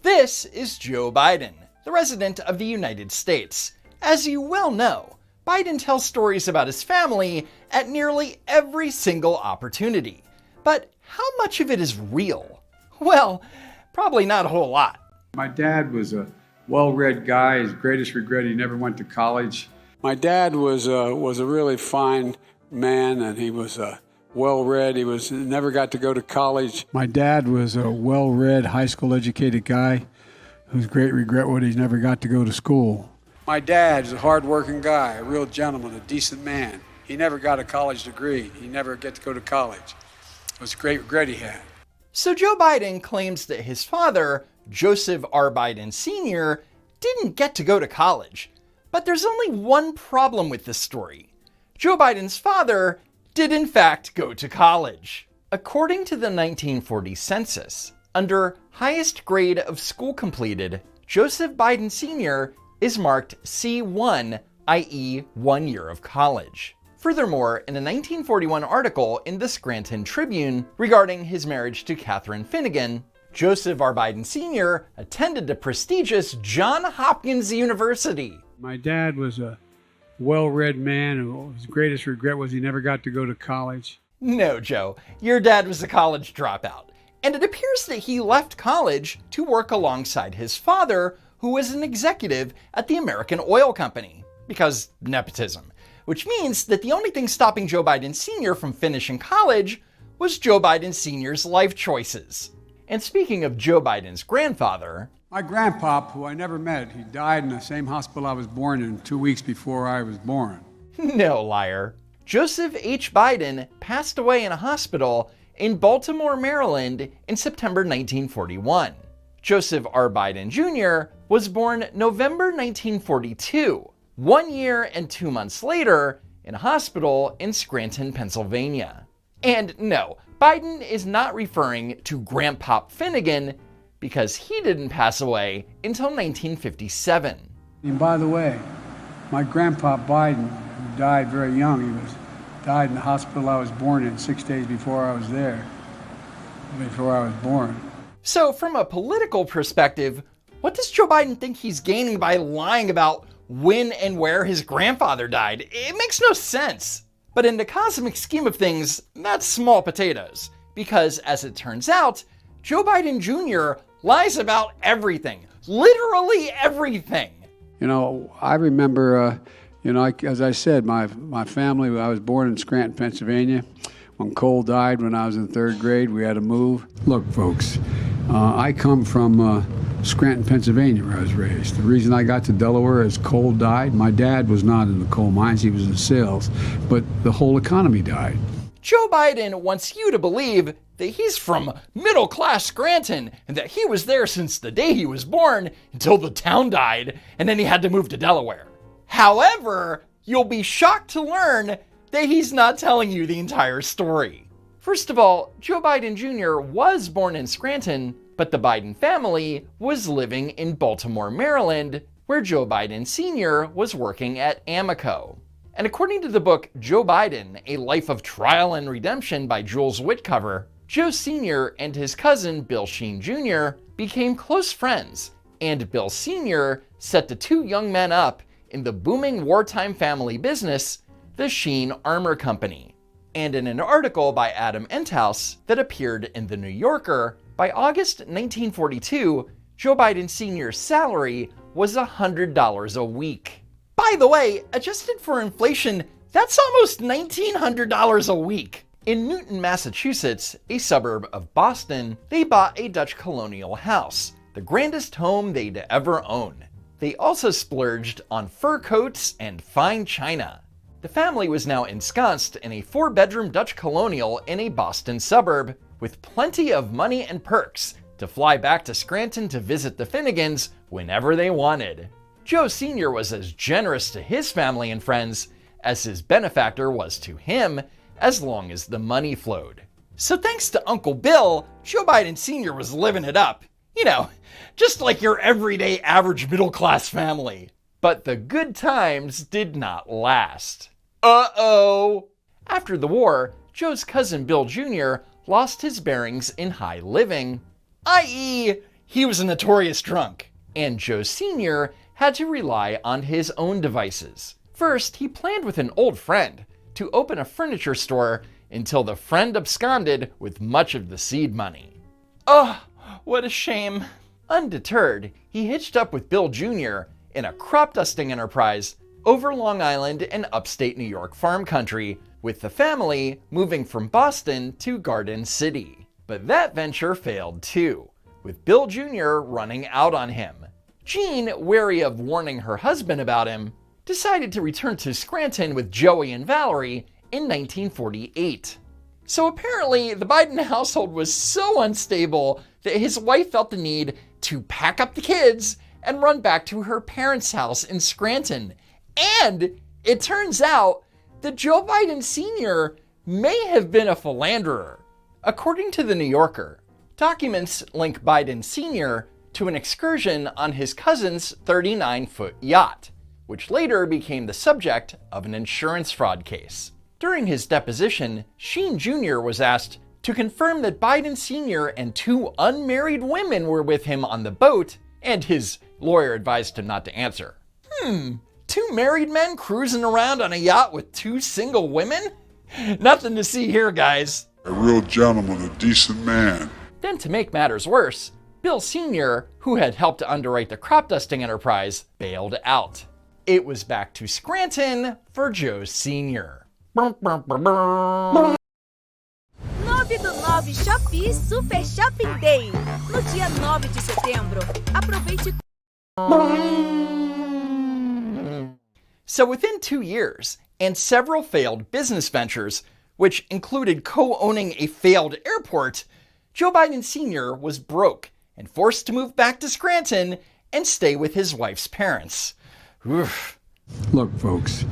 This is Joe Biden, the resident of the United States. As you well know, Biden tells stories about his family at nearly every single opportunity. But how much of it is real? Well, probably not a whole lot. My dad was a well-read guy. His greatest regret, he never went to college. My dad was a really fine man, and he was well-read. He never got to go to college. My dad was a well-read, high school educated guy whose great regret was he never got to go to school. My dad is a hard-working guy, a real gentleman, a decent man. He never got a college degree. He never got to go to college. It was a great regret he had. So Joe Biden claims that his father, Joseph R. Biden Sr., didn't get to go to college. But there's only one problem with this story. Joe Biden's father did in fact go to college. According to the 1940 census, under highest grade of school completed, Joseph Biden Sr. is marked C1, i.e. 1 year of college. Furthermore, in a 1941 article in the Scranton Tribune regarding his marriage to Catherine Finnegan, Joseph R. Biden Sr. attended the prestigious Johns Hopkins University. My dad was a well-read man whose greatest regret was he never got to go to college. No, Joe, your dad was a college dropout. And it appears that he left college to work alongside his father, who was an executive at the American Oil Company, because nepotism. Which means that the only thing stopping Joe Biden Sr. from finishing college was Joe Biden Sr.'s life choices. And speaking of Joe Biden's grandfather, my grandpop, who I never met, he died in the same hospital I was born in 2 weeks before I was born. No, liar. Joseph H. Biden passed away in a hospital in Baltimore, Maryland in September 1941. Joseph R. Biden Jr. was born November 1942, 1 year and 2 months later in a hospital in Scranton, Pennsylvania. And no, Biden is not referring to Grandpop Finnegan because he didn't pass away until 1957. And by the way, my grandpa Biden, who died very young, died in the hospital I was born in 6 days before I was born. So from a political perspective, what does Joe Biden think he's gaining by lying about when and where his grandfather died? It makes no sense. But in the cosmic scheme of things, that's small potatoes. Because as it turns out, Joe Biden Jr. lies about everything. Literally everything. You know, I remember, as I said, my family, I was born in Scranton, Pennsylvania. When Cole died when I was in third grade, we had to move. Look, folks, I come from Scranton, Pennsylvania, where I was raised. The reason I got to Delaware is Cole died. My dad was not in the coal mines, he was in sales, but the whole economy died. Joe Biden wants you to believe that he's from middle-class Scranton and that he was there since the day he was born until the town died and then he had to move to Delaware. However, you'll be shocked to learn that he's not telling you the entire story. First of all, Joe Biden Jr. was born in Scranton, but the Biden family was living in Baltimore, Maryland, where Joe Biden Sr. was working at Amoco. And according to the book Joe Biden, A Life of Trial and Redemption by Jules Whitcover, Joe Sr. and his cousin Bill Sheen Jr. became close friends, and Bill Sr. set the two young men up in the booming wartime family business, the Sheen Armor Company. And in an article by Adam Enthouse that appeared in The New Yorker, by August 1942, Joe Biden Sr.'s salary was $100 a week. By the way, adjusted for inflation, that's almost $1,900 a week. In Newton, Massachusetts, a suburb of Boston, they bought a Dutch colonial house, the grandest home they'd ever own. They also splurged on fur coats and fine china. The family was now ensconced in a 4-bedroom Dutch colonial in a Boston suburb, with plenty of money and perks to fly back to Scranton to visit the Finnegans whenever they wanted. Joe Sr. was as generous to his family and friends as his benefactor was to him, as long as the money flowed. So thanks to Uncle Bill, Joe Biden Sr. was living it up. You know, just like your everyday average middle-class family. But the good times did not last. Uh-oh! After the war, Joe's cousin Bill Jr. lost his bearings in high living, i.e., he was a notorious drunk, and Joe Sr. had to rely on his own devices. First, he planned with an old friend to open a furniture store until the friend absconded with much of the seed money. Oh, what a shame. Undeterred, he hitched up with Bill Jr. in a crop dusting enterprise over Long Island and upstate New York farm country, with the family moving from Boston to Garden City. But that venture failed too, with Bill Jr. running out on him. Jean, wary of warning her husband about him, decided to return to Scranton with Joey and Valerie in 1948. So apparently, the Biden household was so unstable that his wife felt the need to pack up the kids and run back to her parents' house in Scranton. And it turns out that Joe Biden Sr. may have been a philanderer. According to The New Yorker, documents link Biden Sr. to an excursion on his cousin's 39-foot yacht, which later became the subject of an insurance fraud case. During his deposition, Sheen Jr. was asked to confirm that Biden Sr. and 2 unmarried women were with him on the boat, and his lawyer advised him not to answer. 2 married men cruising around on a yacht with 2 single women? Nothing to see here, guys. A real gentleman, a decent man. Then to make matters worse, Bill Sr., who had helped to underwrite the crop dusting enterprise, bailed out. It was back to Scranton for Joe Sr. 9 do 9 Shopee Super Shopping Day. No dia 9 de setembro, aproveite. So within 2 years, and several failed business ventures, which included co-owning a failed airport, Joe Biden Sr. was broke and forced to move back to Scranton and stay with his wife's parents. Oof. Look, folks,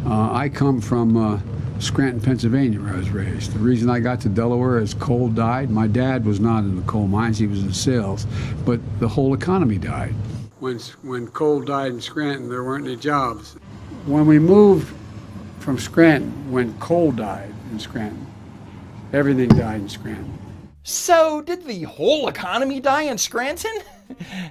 I come from Scranton, Pennsylvania, where I was raised. The reason I got to Delaware is coal died. My dad was not in the coal mines, he was in sales, but the whole economy died. When coal died in Scranton, there weren't any jobs. When we moved from Scranton, when coal died in Scranton, everything died in Scranton. So did the whole economy die in Scranton?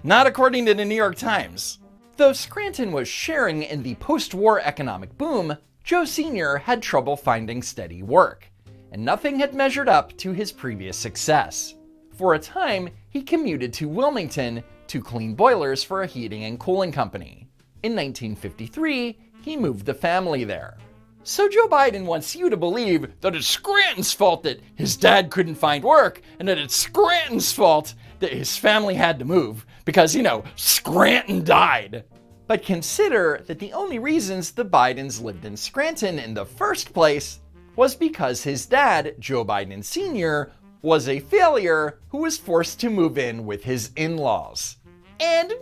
Not according to the New York Times. Though Scranton was sharing in the post-war economic boom, Joe Sr. had trouble finding steady work, and nothing had measured up to his previous success. For a time, he commuted to Wilmington to clean boilers for a heating and cooling company. In 1953, he moved the family there. So Joe Biden wants you to believe that it's Scranton's fault that his dad couldn't find work, and that it's Scranton's fault that his family had to move, because, Scranton died. But consider that the only reasons the Bidens lived in Scranton in the first place was because his dad, Joe Biden Sr., was a failure who was forced to move in with his in-laws. And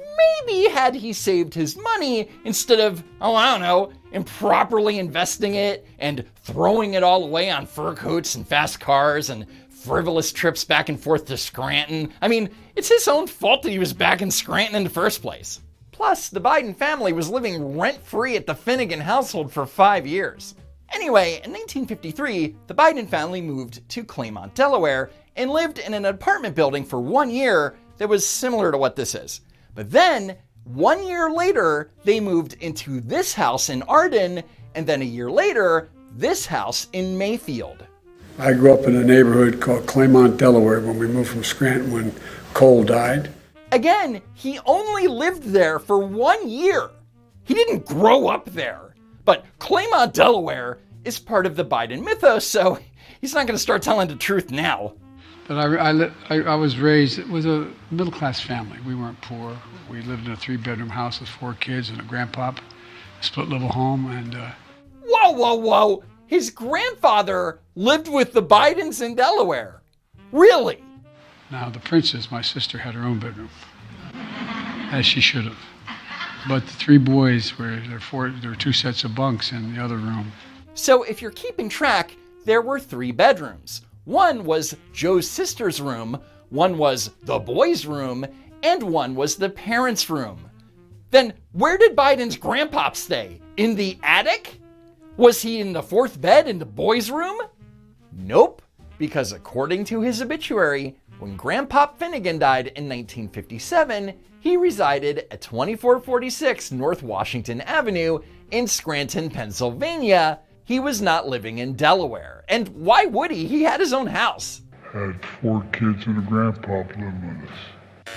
maybe had he saved his money instead of, improperly investing it and throwing it all away on fur coats and fast cars and frivolous trips back and forth to Scranton. It's his own fault that he was back in Scranton in the first place. Plus, the Biden family was living rent-free at the Finnegan household for 5 years. Anyway, in 1953, the Biden family moved to Claymont, Delaware, and lived in an apartment building for 1 year that was similar to what this is. But then, 1 year later, they moved into this house in Arden, and then a year later, this house in Mayfield. I grew up in a neighborhood called Claymont, Delaware, when we moved from Scranton when coal died. Again, he only lived there for 1 year. He didn't grow up there. But Claymont, Delaware is part of the Biden mythos, so he's not going to start telling the truth now. But I was raised with a middle-class family. We weren't poor. We lived in a 3-bedroom house with 4 kids and a grandpop, a split-level home, and... Whoa! His grandfather lived with the Bidens in Delaware. Really? Now, the princess, my sister, had her own bedroom, as she should have. But the 3 boys, there were 2 sets of bunks in the other room. So if you're keeping track, there were 3 bedrooms. One was Joe's sister's room, one was the boys' room, and one was the parents' room. Then where did Biden's grandpop stay? In the attic? Was he in the 4th bed in the boys' room? Nope, because according to his obituary, When Grandpop Finnegan died in 1957, he resided at 2446 North Washington Avenue in Scranton, Pennsylvania. He was not living in Delaware. And why would he? He had his own house. Had 4 kids and a grandpop living with us.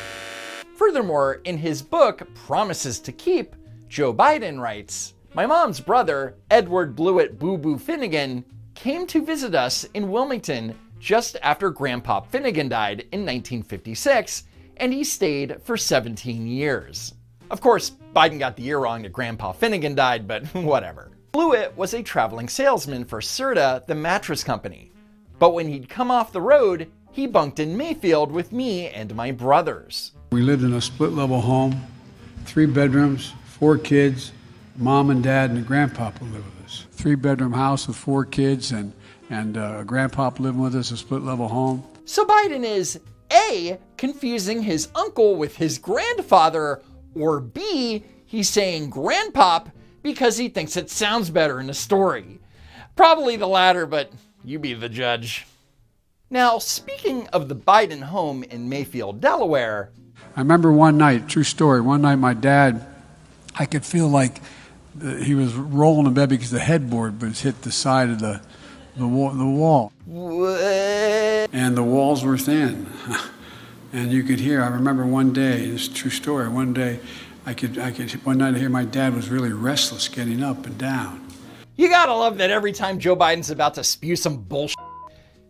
Furthermore, in his book, Promises to Keep, Joe Biden writes, "My mom's brother, Edward Blewett Boo Boo Finnegan, came to visit us in Wilmington just after Grandpop Finnegan died in 1956, and he stayed for 17 years. Of course, Biden got the year wrong that Grandpa Finnegan died, but whatever. Blewett was a traveling salesman for Serta, the mattress company. But when he'd come off the road, he bunked in Mayfield with me and my brothers. We lived in a split-level home, 3 bedrooms, 4 kids, mom and dad and a grandpapa lived with us. 3-bedroom house with 4 kids and a grandpapa living with us, a split-level home. So Biden is A, confusing his uncle with his grandfather, or B, he's saying grandpop because he thinks it sounds better in a story. Probably the latter, but you be the judge. Now, speaking of the Biden home in Mayfield, Delaware. I remember one night, true story, one night my dad, I could feel like he was rolling in bed because the headboard was hit the side of the wall. What? And the walls were thin. And you could hear, I remember one day, this is a true story, one day one night I hear my dad was really restless getting up and down. You gotta love that every time Joe Biden's about to spew some bullshit,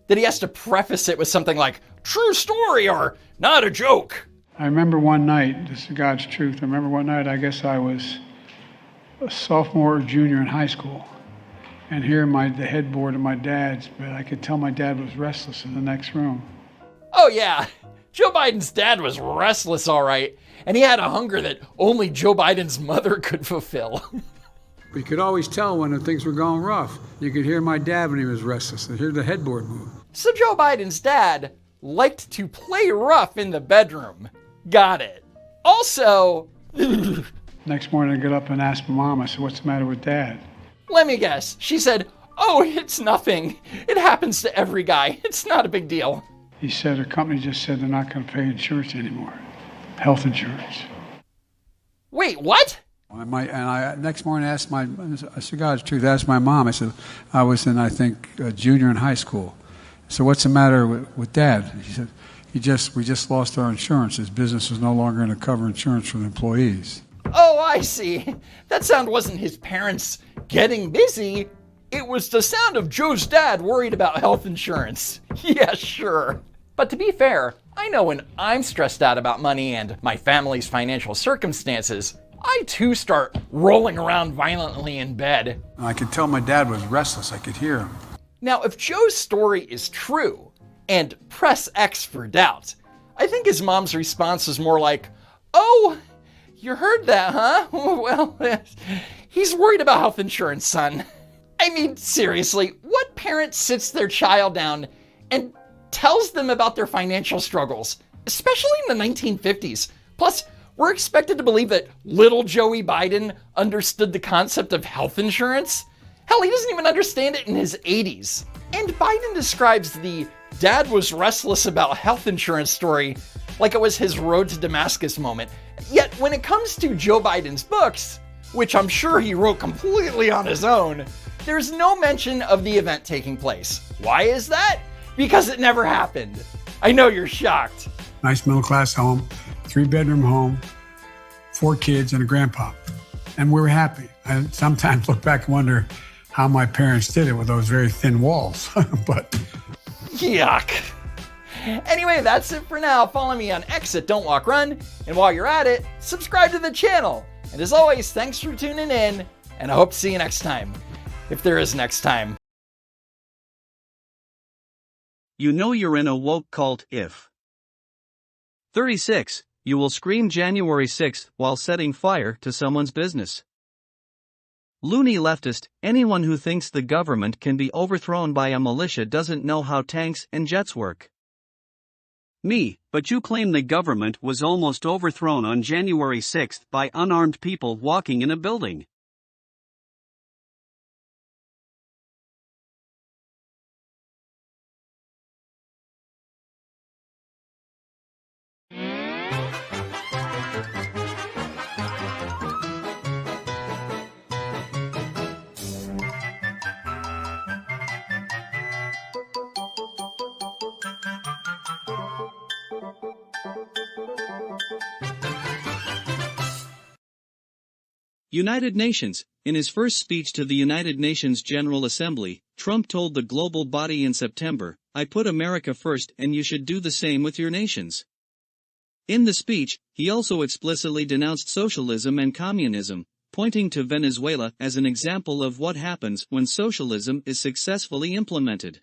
that he has to preface it with something like, true story or not a joke. I remember one night, this is God's truth, I remember one night, I guess I was a sophomore or junior in high school, and hearing the headboard of my dad's, but I could tell my dad was restless in the next room. Oh yeah, Joe Biden's dad was restless, all right, and he had a hunger that only Joe Biden's mother could fulfill. You could always tell when things were going rough. You could hear my dad when he was restless, and hear the headboard move. So Joe Biden's dad liked to play rough in the bedroom. Got it. Also, Next morning I get up and ask my mom, I said, what's the matter with Dad? let me guess. She said, oh, it's nothing. It happens to every guy. It's not a big deal. He said, her company just said they're not going to pay insurance anymore. Health insurance. Wait, what? I next morning asked I said, God's truth, I asked my mom, I said, I was in, I think, junior in high school. So what's the matter with Dad? She said, we just lost our insurance. His business is no longer going to cover insurance for the employees. Oh, I see. That sound wasn't his parents getting busy. It was the sound of Joe's dad worried about health insurance. Yeah, sure. But to be fair, I know when I'm stressed out about money and my family's financial circumstances, I too start rolling around violently in bed. I could tell my dad was restless. I could hear him. Now, if Joe's story is true, and press X for doubt, I think his mom's response was more like, oh, you heard that, huh? Well, he's worried about health insurance, son. I mean, seriously, what parent sits their child down and tells them about their financial struggles, especially in the 1950s? Plus, we're expected to believe that little Joey Biden understood the concept of health insurance? Hell, he doesn't even understand it in his 80s. And Biden describes the dad was restless about health insurance story like it was his road to Damascus moment. Yet when it comes to Joe Biden's books, which I'm sure he wrote completely on his own, there's no mention of the event taking place. Why is that? Because it never happened. I know you're shocked. Nice middle-class home, 3-bedroom home, 4 kids and a grandpa. And we were happy. I sometimes look back and wonder how my parents did it with those very thin walls. But yuck. Anyway, that's it for now. Follow me on X at Don't Walk Run. And while you're at it, subscribe to the channel. And as always, thanks for tuning in. And I hope to see you next time. If there is next time. You know you're in a woke cult if 36. You will scream January 6th while setting fire to someone's business. Loony leftist, anyone who thinks the government can be overthrown by a militia doesn't know how tanks and jets work. Me, but you claim the government was almost overthrown on January 6th by unarmed people walking in a building. United Nations. In his first speech to the United Nations General Assembly, Trump told the global body in September, "I put America first and you should do the same with your nations." In the speech, he also explicitly denounced socialism and communism, pointing to Venezuela as an example of what happens when socialism is successfully implemented.